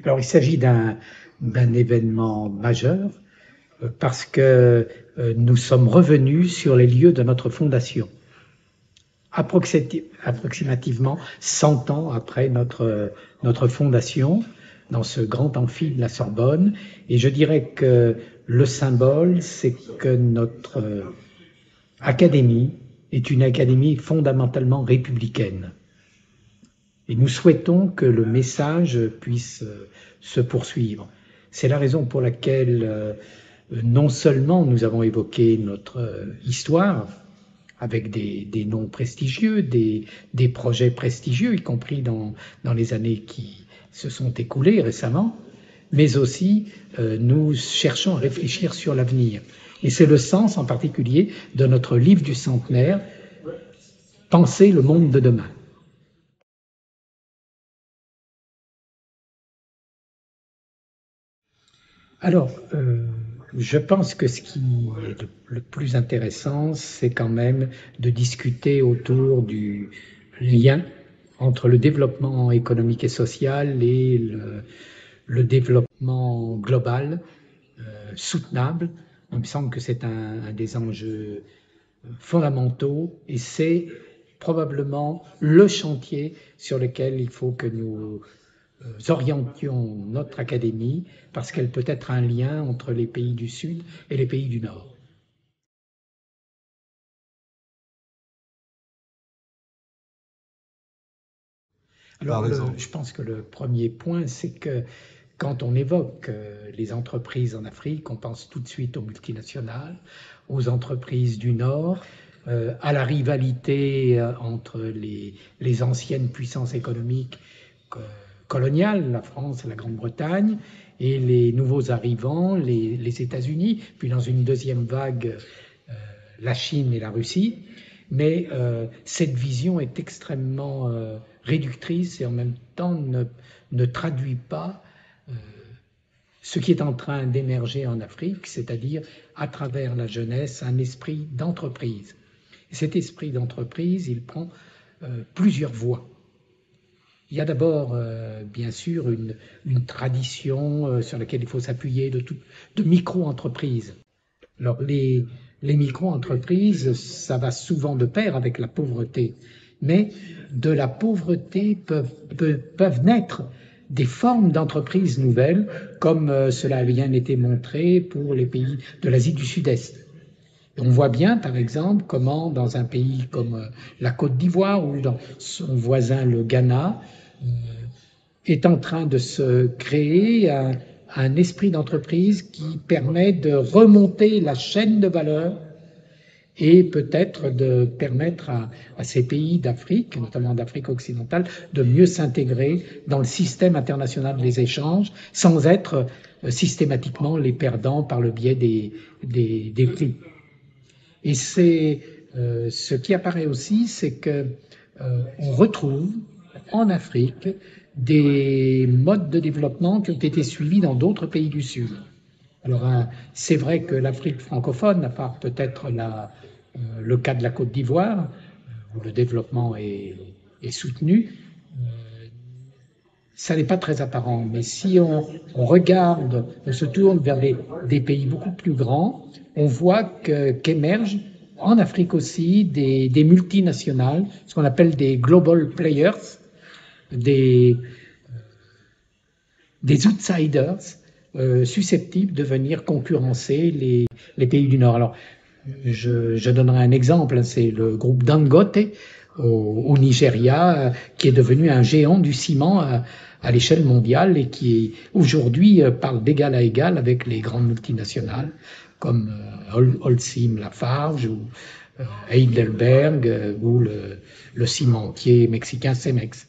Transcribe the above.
Alors, il s'agit d'un événement majeur parce que nous sommes revenus sur les lieux de notre fondation, approximativement 100 ans après notre fondation, dans ce grand amphi de la Sorbonne. Et je dirais que le symbole, c'est que notre académie est une académie fondamentalement républicaine. Et nous souhaitons que le message puisse se poursuivre. C'est la raison pour laquelle non seulement nous avons évoqué notre histoire avec des noms prestigieux, des projets prestigieux, y compris dans les années qui se sont écoulées récemment, mais aussi nous cherchons à réfléchir sur l'avenir. Et c'est le sens en particulier de notre livre du centenaire, Penser le monde de demain. Alors, je pense que ce qui est le plus intéressant, c'est quand même de discuter autour du lien entre le développement économique et social et le développement global, soutenable. Il me semble que c'est un des enjeux fondamentaux et c'est probablement le chantier sur lequel il faut que nous orientions notre académie parce qu'elle peut être un lien entre les pays du Sud et les pays du Nord. Alors, je pense que le premier point, c'est que quand on évoque les entreprises en Afrique, on pense tout de suite aux multinationales, aux entreprises du Nord, à la rivalité entre les anciennes puissances économiques coloniales, la France et la Grande-Bretagne, et les nouveaux arrivants, les États-Unis, puis dans une deuxième vague, la Chine et la Russie. Mais cette vision est extrêmement réductrice et en même temps ne traduit pas ce qui est en train d'émerger en Afrique, c'est-à-dire à travers la jeunesse, un esprit d'entreprise. Et cet esprit d'entreprise, il prend plusieurs voies. Il y a d'abord, bien sûr, une tradition sur laquelle il faut s'appuyer de micro-entreprises. Alors, les micro-entreprises, ça va souvent de pair avec la pauvreté. Mais de la pauvreté peuvent naître des formes d'entreprises nouvelles, comme cela a bien été montré pour les pays de l'Asie du Sud-Est. On voit bien, par exemple, comment dans un pays comme la Côte d'Ivoire ou dans son voisin le Ghana, est en train de se créer un esprit d'entreprise qui permet de remonter la chaîne de valeur et peut-être de permettre à ces pays d'Afrique, notamment d'Afrique occidentale, de mieux s'intégrer dans le système international des échanges sans être systématiquement les perdants par le biais des prix. Et c'est ce qui apparaît aussi, c'est que on retrouve en Afrique des modes de développement qui ont été suivis dans d'autres pays du Sud. Alors, c'est vrai que l'Afrique francophone, à part peut-être le cas de la Côte d'Ivoire, où le développement est soutenu, ça n'est pas très apparent. Mais si on regarde, on se tourne vers des pays beaucoup plus grands, on voit qu'émergent en Afrique aussi des multinationales, ce qu'on appelle des global players, des outsiders susceptibles de venir concurrencer les pays du Nord. Alors, je donnerai un exemple, c'est le groupe Dangote au Nigeria, qui est devenu un géant du ciment à l'échelle mondiale et qui aujourd'hui parle d'égal à égal avec les grandes multinationales comme Holcim Lafarge ou Heidelberg ou le cimentier mexicain Cemex.